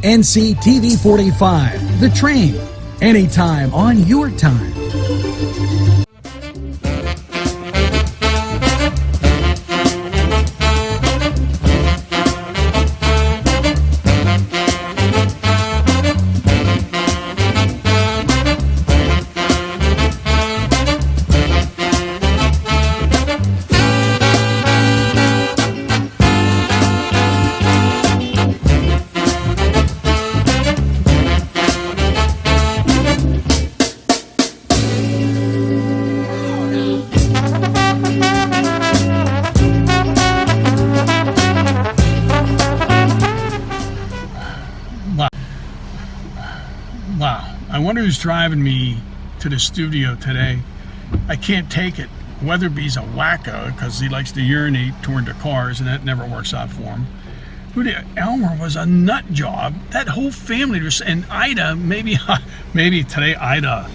NCTV45, The Train, anytime on your time. Wow, I wonder who's driving me to the studio today. I can't take it. Weatherby's a wacko because he likes to urinate toward the cars, and that never works out for him. Elmer was a nut job. That whole family was, and Ida, maybe today Ida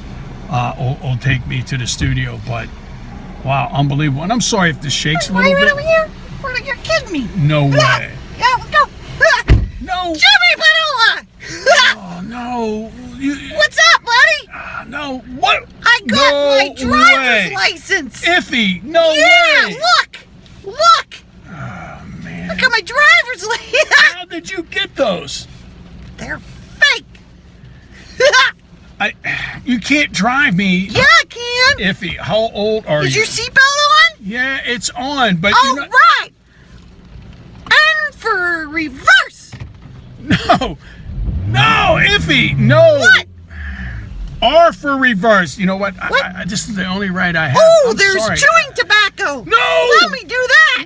will take me to the studio, but wow, unbelievable. And I'm sorry if this shakes a little bit. Over here? You're kidding me. No way. Yeah, let's go. No. Jimmy Padula! Oh, no. What's up, buddy? No. What? I got my driver's license. Iffy. No way. Yeah, look. Oh, man. Look at my driver's license. How did you get those? They're fake. You can't drive me. Yeah, I can. Iffy, how old are you? Is your seatbelt on? Yeah, it's on, but all right. And for reverse. No, Iffy, no. What? R for reverse. You know what? What? This is the only right I have. Oh, I'm there's sorry. chewing tobacco. No. Let me do that.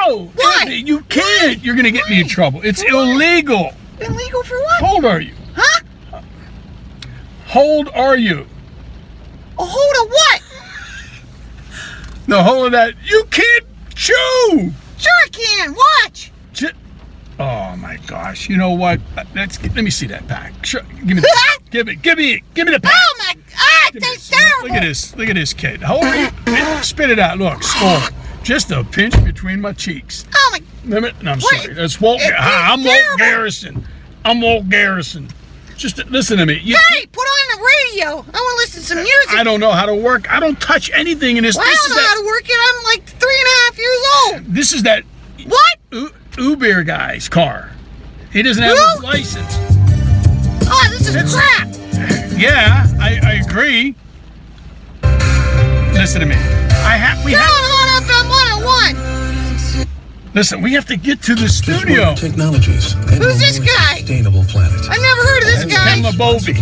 No. What? Iffy, you can't. You're going to get me in trouble. It's illegal. Illegal for what? How old are you? Huh? How old are you? A hold of what? The whole of that. You can't chew. Sure I can. Watch. Oh my gosh! You know what? Let me see that pack. Sure, give me that. give me the pack. Oh my God! That's terrible. Look at this kid. Hold it. Spit it out. Look, skull. Just a pinch between my cheeks. Oh my. No, I'm sorry. That's Walt. I'm Walt Garrison. Just listen to me. Hey, put on the radio. I want to listen to some music. I don't know how to work. I don't touch anything in this. Well, I don't know how to work it. I'm like 3.5 years old. This is that. What? Uber guy's car. He doesn't have his license. Oh, this is crap. Yeah, I agree. Listen to me. We have on FM 101. Listen, we have to get to the studio. Technologies. Who's this guy? Sustainable planet. I never heard of this guy. Ken LeBovie.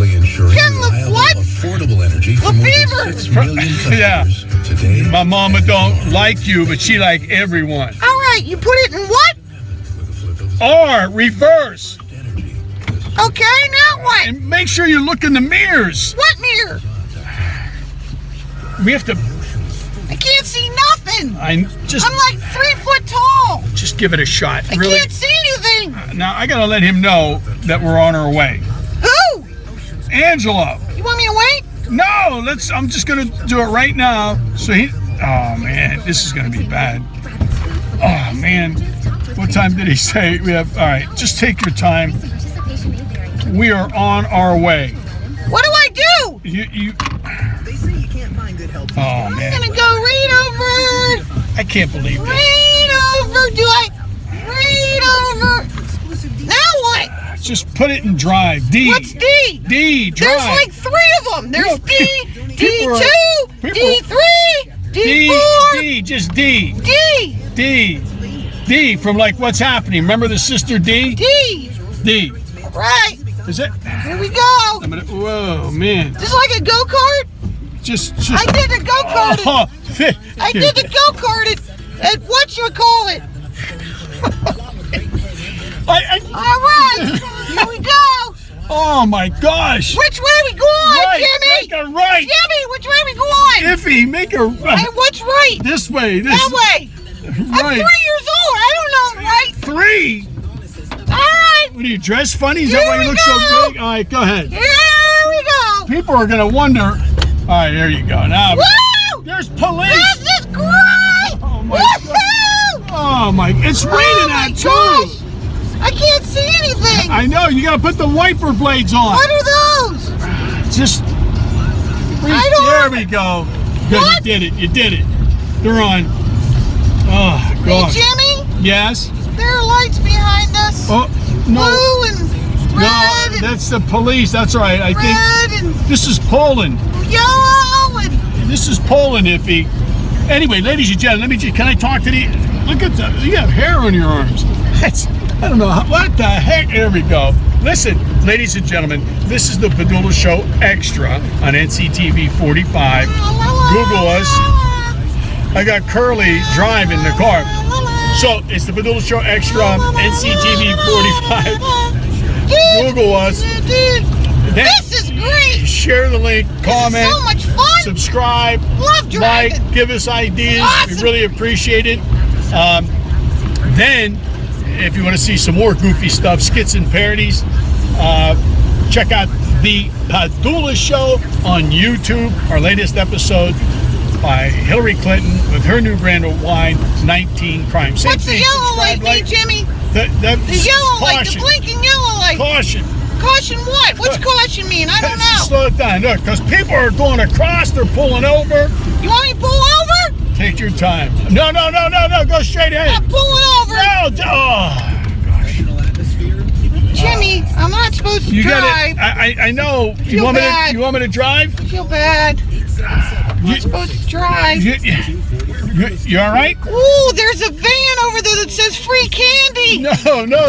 Ken what? Affordable energy for more than 6 million customers. Yeah. Today, my mama don't like you, but she like everyone. All right, you put it in what? R, reverse. Okay, now what? And make sure you look in the mirrors. What mirror? We have to. I can't see nothing. I'm like 3 foot tall. Just give it a shot. I can't see anything. Now I gotta let him know that we're on our way. Who? Angelo. You want me to wait? No, I'm just gonna do it right now. So oh man, this is gonna be bad. Oh man, what time did he say we have? All right, just take your time. We are on our way. What do I do? You. They say you can't find good help. Oh man. I'm gonna go read over. I can't believe this. Read over. Do I read over? Now what? Just put it in drive. D. What's D? D. Drive. There's like 3 of them. There's No, D, D2, D3, D. D4. D. Just D. D. D. D from like What's Happening. Remember the sister D? D. D. Right. Is it? Here we go. Whoa, man. Just like a go-kart? Just. I did the go-kart. Oh, I did the go-kart at whatchamacallit. All right. Here we go. Oh my gosh. Which way we going, Right. Jimmy? Make a right. Jimmy, which way we going? Iffy, make a right. Hey, what's right? This way. That way. I'm 3 years old. I don't know right. 3. All right. What are you, dressed funny? Is that why you look so big? All right, go ahead. Here we go. People are gonna wonder. All right, there you go. Now Woo! there's police. This is great. Oh my Woohoo! God. Oh my! It's raining out too. Gosh. I can't see anything. I know, you gotta put the wiper blades on. What are those? Just, there we go. Good, What? you did it. They're on. Oh, Hey, God. Jimmy, Yes? there are lights behind us. Oh, no. Blue and red No, and that's the police. That's right. I think red and this is Poland. yellow and This is Poland, Iffy. Anyway, ladies and gentlemen, can I talk to the, look at the, you have hair on your arms. That's, I don't know, what the heck? There we go. Listen, ladies and gentlemen, this is the Padula Show Extra on NCTV45. Google us. I got Curly driving the car. So, it's the Padula Show Extra on NCTV45. Google us. Then This is great. share the link, comment, So much fun. subscribe, Love driving. like, give us ideas. Awesome. We really appreciate it. Then, if you want to see some more goofy stuff, skits and parodies, check out the Padula Show on YouTube. Our latest episode by Hillary Clinton with her new brand of wine, 19 Crimes. What's the yellow light mean, Jimmy? The yellow light, the caution. blinking yellow light. Caution. Caution what? What's caution mean? I don't know. Slow it down. Look, because people are going across, they're pulling over. You want me to pull over? Take your time. No. Go straight ahead. I'm pulling over. No. Oh. Jimmy, I'm not supposed to You got drive. it. I know. You Feel want me bad. to? You want me to drive? I feel bad. I'm not supposed to drive. You all right? Ooh, there's a van over there that says free candy. No.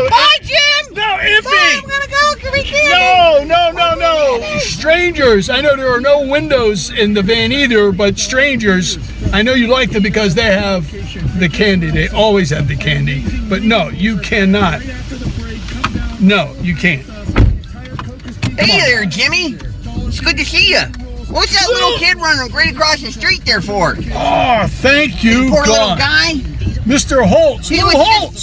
Bye, Jim. No, Bye, I'm Iffy. gonna go. Give me candy. No. Strangers. I know there are no windows in the van either, but strangers, I know you like them because they have the candy. They always have the candy. But no, you cannot. No, you can't. Hey there, Jimmy. It's good to see you. What's that little kid running right across the street there for? Oh, thank you, Poor little God. guy. Mr. Holtz.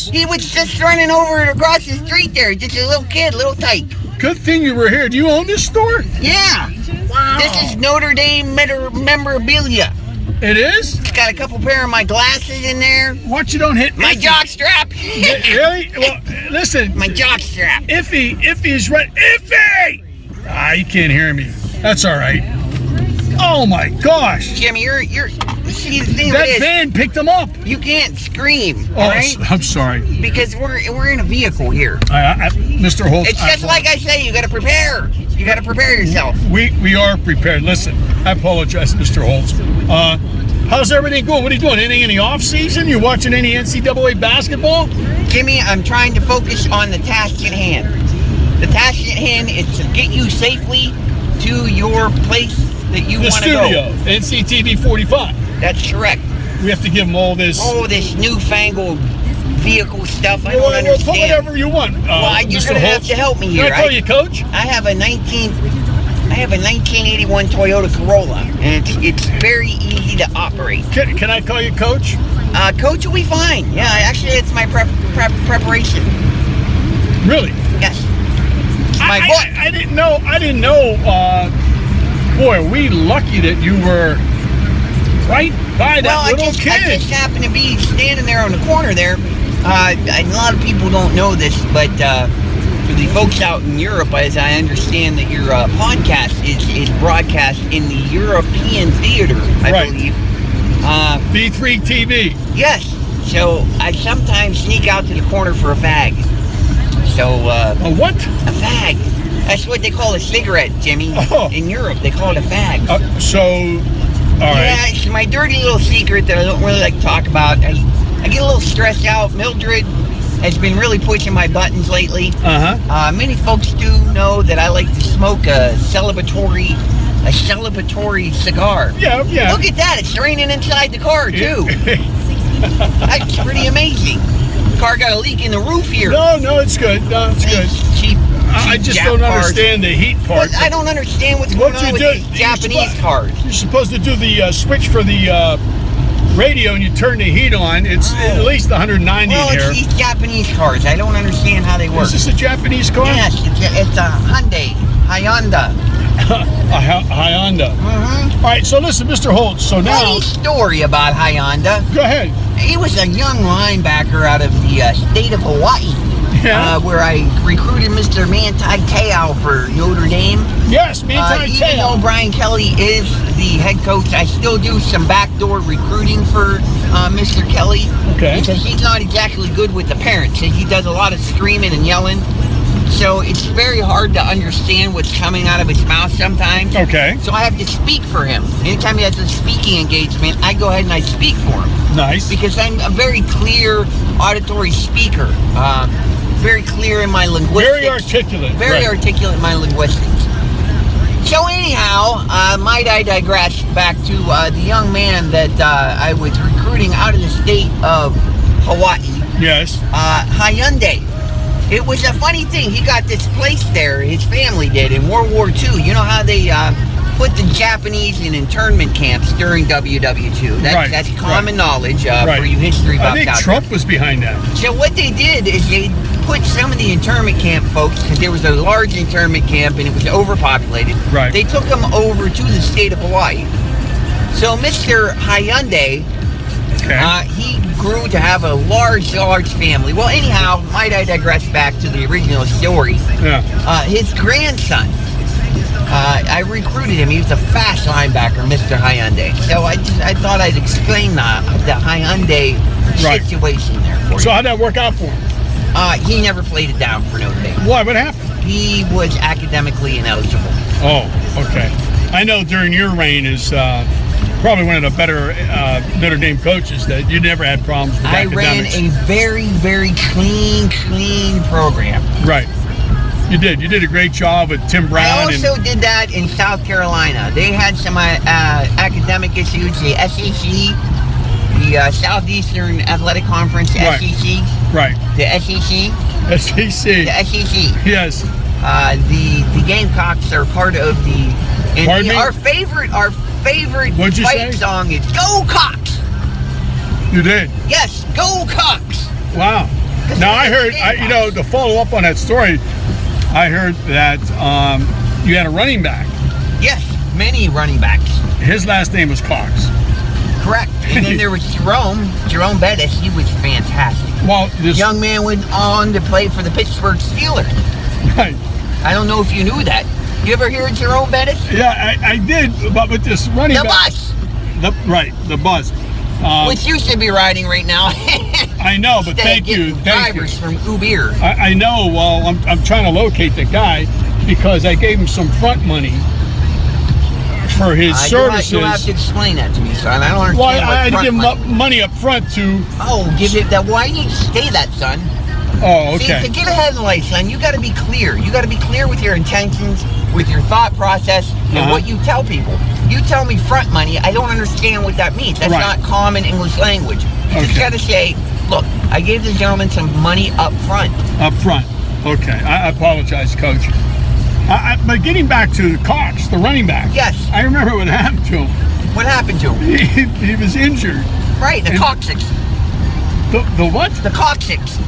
He was just running over across the street there. Just a little kid, little type. Good thing you were here. Do you own this store? Yeah. Wow. This is Notre Dame memorabilia. It is? It's got a couple pair of my glasses in there. Watch you don't hit My Iffy. jock strap. Really? Well, listen. My jock strap. Iffy is right. Iffy! Ah, you can't hear me. That's all right. Oh my gosh. Jimmy, you're. See, the thing That is, van picked them up. you can't scream, Oh, all right? I'm sorry. Because we're in a vehicle here. Mr. Holtz. It's just like I say. You got to prepare. You got to prepare yourself. We are prepared. Listen, I apologize, Mr. Holtz. How's everything going? What are you doing? Anything in the off season? You watching any NCAA basketball? Jimmy, I'm trying to focus on the task at hand. The task at hand is to get you safely to your place that you The want to studio, go. NCTV 45. That's correct. We have to give them all this. All this newfangled vehicle stuff, I don't Well, put understand. whatever you want. You're Mr. gonna have Holtz. to help me Can here. I call you Coach? I have a 1981 Toyota Corolla, and it's very easy to operate. Can I call you Coach? Coach will be fine. Yeah, actually, it's my preparation. Really? Yes. My book. I didn't know. Boy, are we lucky that you were right by that Well, I little just kid. happened to be standing there on the corner there. A lot of people don't know this, but for the folks out in Europe, as I understand that your podcast is broadcast in the European theater, I Right. believe. B3 TV. Yes. So I sometimes sneak out to the corner for a fag. So A what? a fag. That's what they call a cigarette, Jimmy. Oh. In Europe, they call it a fag. All right. Yeah, it's my dirty little secret that I don't really like to talk about. I get a little stressed out. Mildred has been really pushing my buttons lately. Many folks do know that I like to smoke a celebratory cigar. Yeah. Look at that, it's raining inside the car too. That's pretty amazing. The car got a leak in the roof here. No, it's good. No, it's good. Cheap I just Jap don't cars. understand the heat part. Well, I don't understand what's going What on you with do? these Japanese cars. You're supposed to do the switch for the radio, and you turn the heat on. It's at least 190 Well, in it's here. these Japanese cars. I don't understand how they work. Is this a Japanese car? Yes, it's a Hyundai. A Hyundai. All right, so listen, Mr. Holtz. So now, Funny story about Hyundai. go ahead. He was a young linebacker out of the state of Hawaii. where I recruited Mr. Manti Te'o for Notre Dame. Yes, Manti Even though Te'o. Brian Kelly is the head coach, I still do some backdoor recruiting for Mr. Kelly. Okay. Because he's not exactly good with the parents. He does a lot of screaming and yelling. So it's very hard to understand what's coming out of his mouth sometimes. Okay. So I have to speak for him. Anytime he has a speaking engagement, I go ahead and I speak for him. Nice. Because I'm a very clear auditory speaker. Very clear in my linguistics. Very articulate. Very right. articulate in my linguistics. So anyhow, might I digress back to the young man that I was recruiting out of the state of Hawaii. Yes. Hyundai. It was a funny thing. He got this place there, his family did, in World War II. You know how they put the Japanese in internment camps during WW2? That's common knowledge for you history buffs I think out Trump was behind that. there. So what they did is they put some of the internment camp folks, because there was a large internment camp and it was overpopulated. Right. They took them over to the state of Hawaii. So Mr. Hyundai, he grew to have a large family. Well, anyhow, might I digress back to the original story? Yeah. His grandson, I recruited him. He was a fast linebacker, Mr. Hyundai. So I thought I'd explain the Hyundai situation there for you. So how'd that work out for him? He never played it down for Notre Dame. Why? What happened? He was academically ineligible. Oh, okay. I know during your reign is probably one of the better Notre Dame coaches that you never had problems with academics. I ran a very, very clean program. Right. You did. You did a great job with Tim Brown. I also did that in South Carolina. They had some academic issues. The SEC, the Southeastern Athletic Conference, Right. SEC. Right. The SEC. SEC. The SEC. Yes. The Gamecocks are part of the. And Pardon me? Our favorite What'd you fight say? song is "Go Cox." You did. Yes, go Cox. Wow. Now I heard, to follow up on that story, I heard that you had a running back. Yes, many running backs. His last name was Cox. Correct. And then there was Jerome Bettis. He was fantastic. Well, this Young man went on to play for the Pittsburgh Steelers. right. I don't know if you knew that. You ever hear of Jerome Bettis? Yeah, I did, but with this running The back. bus, The bus. which you should be riding right now. I know, but Instead of thank you. getting Thank you. drivers from Uber. I know. Well, I'm trying to locate the guy because I gave him some front money for his services. You'll have to explain that to me, son. I don't understand. Well, I what had to front give him money- money up front to. Oh, give it that. Why you need to say that, son? Oh, okay. See, to get ahead in life, son, you got to be clear. You got to be clear with your intentions, with your thought process, and what you tell people. You tell me front money, I don't understand what that means. That's Right. not common English language. You just Okay. got to say, look, I gave this gentleman some money up front. Up front. Okay. I apologize, Coach. But getting back to Cox, the running back. Yes. I remember what happened to him. What happened to him? He was injured. Right, the And- coccyx. The what? The coccyx.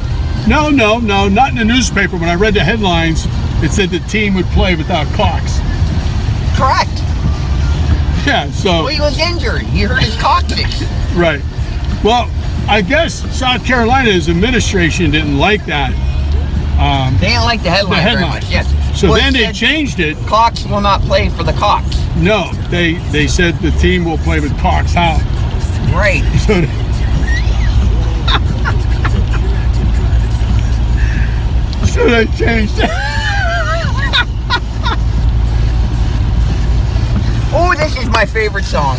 No, not in the newspaper. When I read the headlines, it said the team would play without Cox. Correct. Yeah, so, Well, he was injured. He hurt his coccyx. right. Well, I guess South Carolina's administration didn't like that. They didn't like the headline very much, yes. So Well, then it they said, changed it. Cox will not play for the Cox. No, they said the team will play with Cox. How? Right. So, so they changed it. Oh, this is my favorite song.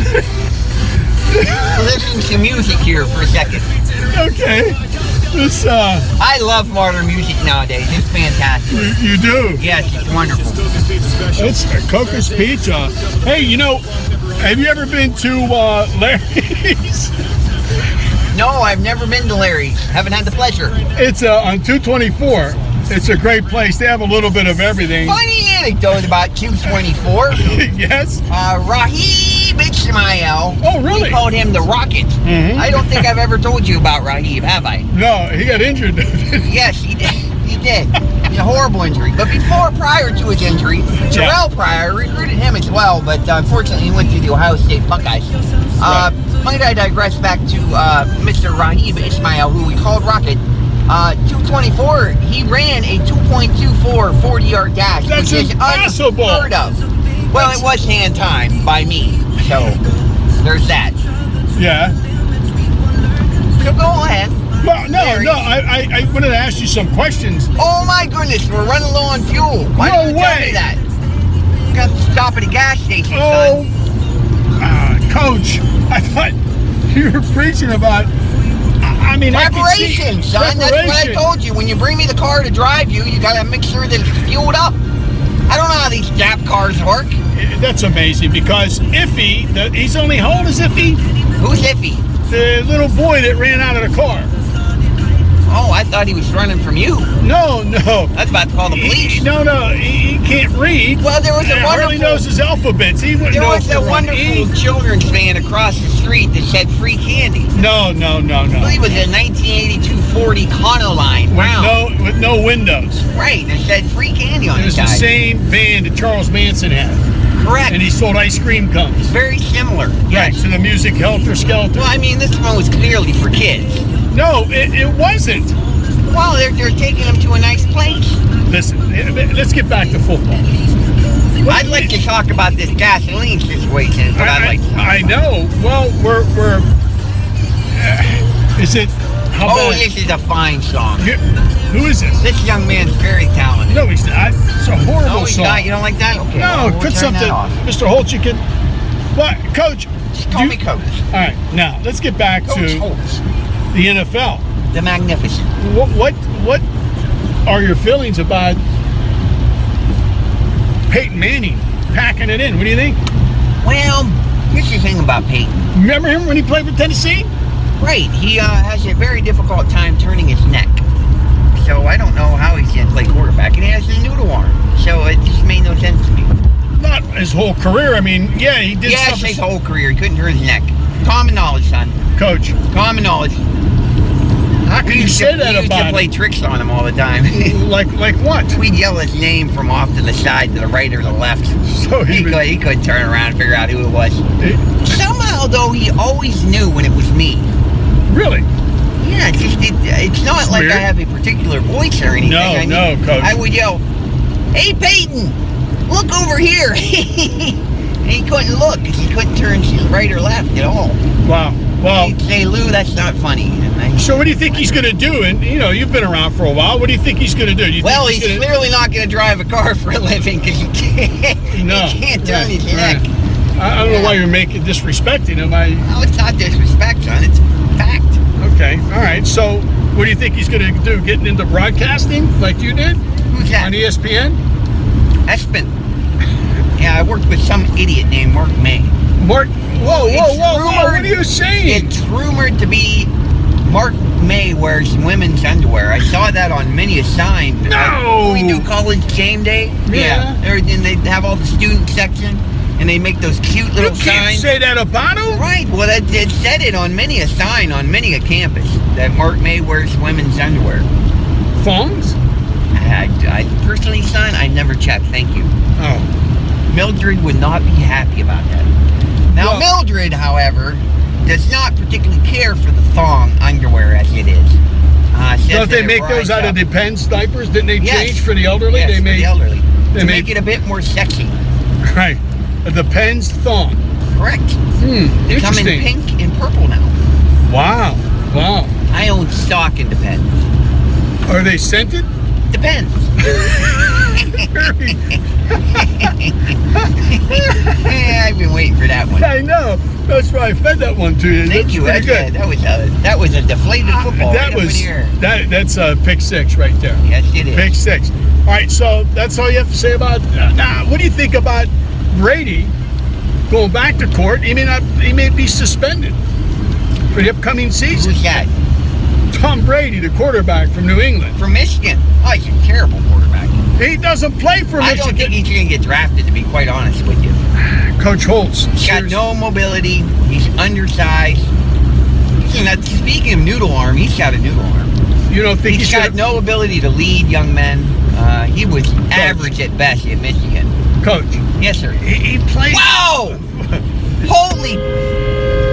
Listen to music here for a second. Okay. This, I love modern music nowadays. It's fantastic. you do. Yes, it's wonderful. It's Coca's Pizza. Hey, have you ever been to Larry's? No, I've never been to Larry's. Haven't had the pleasure. It's on 224. It's a great place. They have a little bit of everything. Funny anecdote about 224. Yes. Rahib Ismail. Oh, really? We called him the Rocket. Mhm. I don't think I've ever told you about Rahib, have I? No, he got injured. Yes, he did. He did. A horrible injury. But prior to his injury, Terrell Pryor recruited him as well, but unfortunately he went to the Ohio State Buckeyes. Might I digress back to Mr. Rahib Ismail, who we called Rocket. 224 2024, he ran a 2.24 40-yard dash, That's which is impossible. unheard of. Well, it was hand timed by me, so there's that. Yeah. So go ahead. Well, no, Larry. I wanted to ask you some questions. Oh my goodness, we're running low on fuel. Why No didn't you tell way. me that? You got to stop at a gas station, Oh, son. Coach, I thought you were preaching about. I mean, Preparation, I can see son. That's what I told you. When you bring me the car to drive you, you got to make sure that it's fueled up. I don't know how these Jap cars work. That's amazing because Iffy, he's only, how old is Iffy? Who's Iffy? The little boy that ran out of the car. Oh, I thought he was running from you. No. That's about to call the police. No, he can't read. Well, there was a hardly knows his alphabets. He wouldn't There know was if a they were on E. wonderful children's van across the street that said free candy. No. I believe it was a 1982 Ford Econoline. Wow. With no windows. Right, it said free candy on It the was the side. same van that Charles Manson had. Correct. And he sold ice cream cones. Very similar. Right, Yes. so the music Helter Skelter. Well, I mean, this one was clearly for kids. No, it wasn't. Well, they're taking them to a nice place. Listen, let's get back to football. I'd like to talk about this gasoline situation. Is what I'd like to talk I about. know. Well, we're is it, how Oh, about, this is a fine song. who is this? This young man's very talented. No, he's not. It's a horrible No, he's song. not. You don't like that? Okay. No, well, we'll put turn that something, off. Mr. Holt, you can, what, Coach? Just call me Coach. All right, now, let's get back Coach to Holtz, the NFL. the Magnificent. What are your feelings about Peyton Manning packing it in? What do you think? Well, here's the thing about Peyton. Remember him when he played for Tennessee? Right, he has a very difficult time turning his neck. So I don't know how he's going to play quarterback. And he has a noodle arm. So it just made no sense to me. Not his whole career. I mean, yeah, he did Yes, something. his whole career. He couldn't turn his neck. Common knowledge, son. Coach, Common knowledge. how can you say that we used to about play him? tricks on him all the time. Like what? We'd yell his name from off to the side, to the right or the left. So He couldn't turn around and figure out who it was. Somehow, though, he always knew when it was me. Really? Yeah, it's not It's like weird. I have a particular voice or anything. No, Coach. I would yell, "Hey, Peyton, look over here." And he couldn't look because he couldn't turn right or left at all. Wow. Well, He'd say, "Lou, that's not funny." And so what do you think he's going to do? And, you've been around for a while. What do you think he's going to do? Well, he's gonna... clearly not going to drive a car for a living because he can't. No. He can't turn his Right. neck. I don't know why you're disrespecting him. No, it's not disrespect, son. It's fact. Okay. All right. So what do you think he's going to do? Getting into broadcasting like you did Who's that? on ESPN? Espen. Yeah, I worked with some idiot named Mark May. Mark. Whoa. What are you saying? It's rumored to be Mark May wears women's underwear. I saw that on many a sign. No! We do college game day. Yeah. And they have all the student section, and they make those cute You little can't signs. say that about him. Right. Well, it said it on many a sign on many a campus that Mark May wears women's underwear. Thongs? I personally, son, I never checked. Thank you. Oh. Mildred would not be happy about that. Now, Well- Mildred, however, does not particularly care for the thong underwear as it is. Says Don't they that it make those rides out of up. Depends diapers? Didn't they Yes. change for the elderly? Yes, they for made the elderly. they To made- make it a bit more sexy. right. A Depends thong. Correct. They come in Interesting. pink and purple now. Wow. I own stock in Depends. Are they scented? Depends. Very- Yeah, I've been waiting for that one. I know. That's why I fed that one to you. Thank That's you. pretty That's good. that was a deflated football. That right up in was the air. that's pick 6 right there. Yes, it is. Pick 6. All right, so that's all you have to say about. Now, what do you think about Brady going back to court? He may be suspended for the upcoming season. Who's that? Tom Brady, the quarterback from New England. From Michigan. Oh, he's a terrible quarterback. He doesn't play for I don't think Michigan. he's going to get drafted, to be quite honest with you. Coach Holtz. He's got no mobility. He's undersized. Speaking of noodle arm, he's got a noodle arm. You don't think He's he's got no ability to lead young men. He was average at best at Michigan. Coach? Yes, sir. He played. Wow! Holy...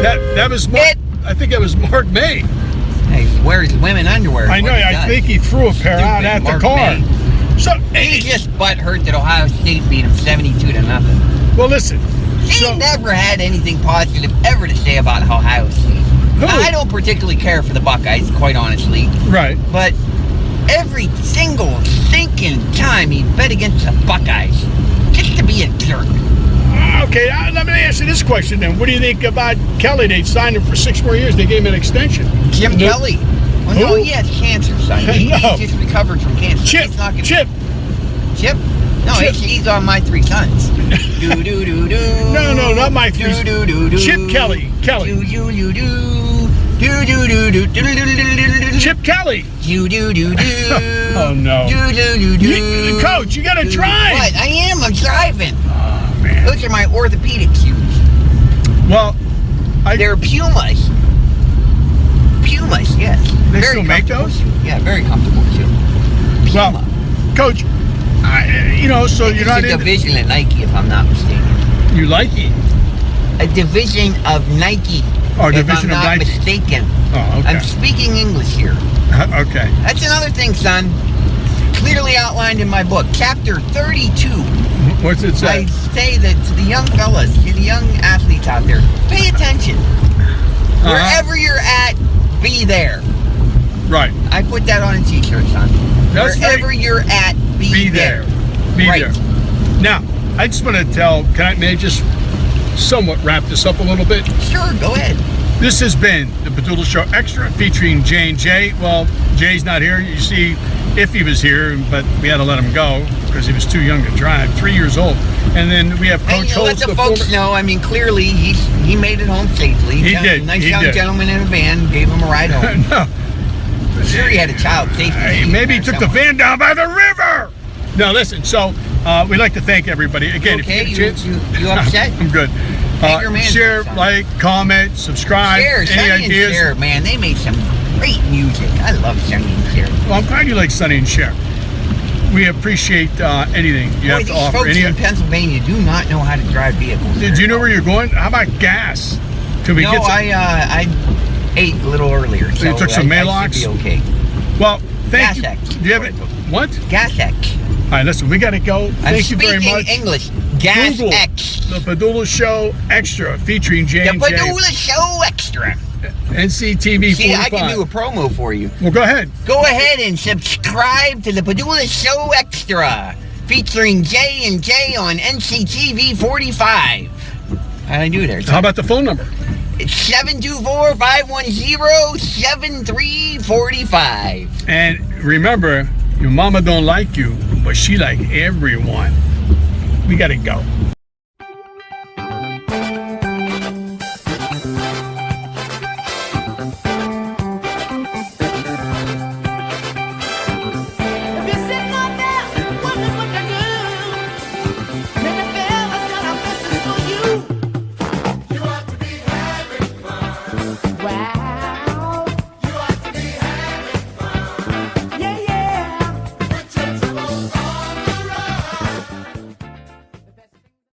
That was Mark. It- I think that was Mark May. He wears women underwear. I know. I think he threw a pair out at the car. So He's just butthurt that Ohio State beat him 72-0. well, listen. He never had anything positive ever to say about Ohio State. Who? I don't particularly care for the Buckeyes, quite honestly. Right. But every single stinking time he bet against the Buckeyes, just to be a jerk. Okay, let me ask you this question then. What do you think about Kelly? They signed him for 6 more years. They gave him an extension. Jim Kelly. Well, no, Who? he has cancer, son. He just recovered from cancer. Chip. He's not gonna, Chip. Chip? No, Chip. he's on My Three Sons. Do do do do. No, not My Three Do do do do. Chip Kelly. Kelly. Do do do do. Do do do do do do do do. Chip Kelly. Do do do do. Oh no. Do do do do. Coach, you gotta drive. What? I am. I'm driving. Oh man. Those are my orthopedic shoes. Well, They're Pumas. Pumas, yes. They still make comfortable those? shoe. Yeah, very comfortable shoe. Puma. well, Coach, so you're not It's a in. division at Nike, if I'm not mistaken. You like it? A division of Nike. Oh, if division I'm of not Nike. mistaken. Oh, okay. I'm speaking English here. Okay. That's another thing, son. Clearly outlined in my book, chapter 32. What's it I say? say that to the young fellas, to the young athletes out there, pay attention. Wherever you're at, be there. Right. I put that on a t-shirt, son. That's Wherever right. you're at, be there. Be Right. there. Now, I just want to may I just somewhat wrap this up a little bit? Sure, go ahead. This has been the Padula Show Extra featuring J&J. Well, Jay's not here. You see, if he was here, but we had to let him go because he was too young to drive, 3 years old. And then we have Hey, Coach let Holtz, the folks know. I mean, clearly he made it home safely. He Found did, a nice he young did. gentleman in a van, gave him a ride home. No, Sure, he had a child safety. hey, seat maybe he there took the somewhere. van down by the river. No, listen. So we'd like to thank everybody again. Okay, if you get a chance, you upset? I'm good. Anger management, Share, son. like, comment, subscribe. Share, any Sonny and ideas? Cher, man, they made some great music. I love Sonny and Cher. Well, I'm glad you like Sonny and Cher. We appreciate anything you Boy, have to these offer. folks Any, in Pennsylvania do not know how to drive vehicles. did you know where you're going? How about gas? Can we No, get some? I ate a little earlier, so you took some I Maalox? should be okay. Well, thank you. Gas X. Do you have it? What? Gas X. All right, listen, we got to go. I'm Thank you very speaking much. English. Gas Google X. The Padula Show Extra featuring The J&J. Padula Show Extra. NCTV45. See, I can do a promo for you. Well, go ahead. Go ahead and subscribe to the Padula Show Extra, featuring J&J on NCTV45. How'd I do there? How about the phone number? It's 724-510-7345. And remember, your mama don't like you, but she like everyone. We got to go.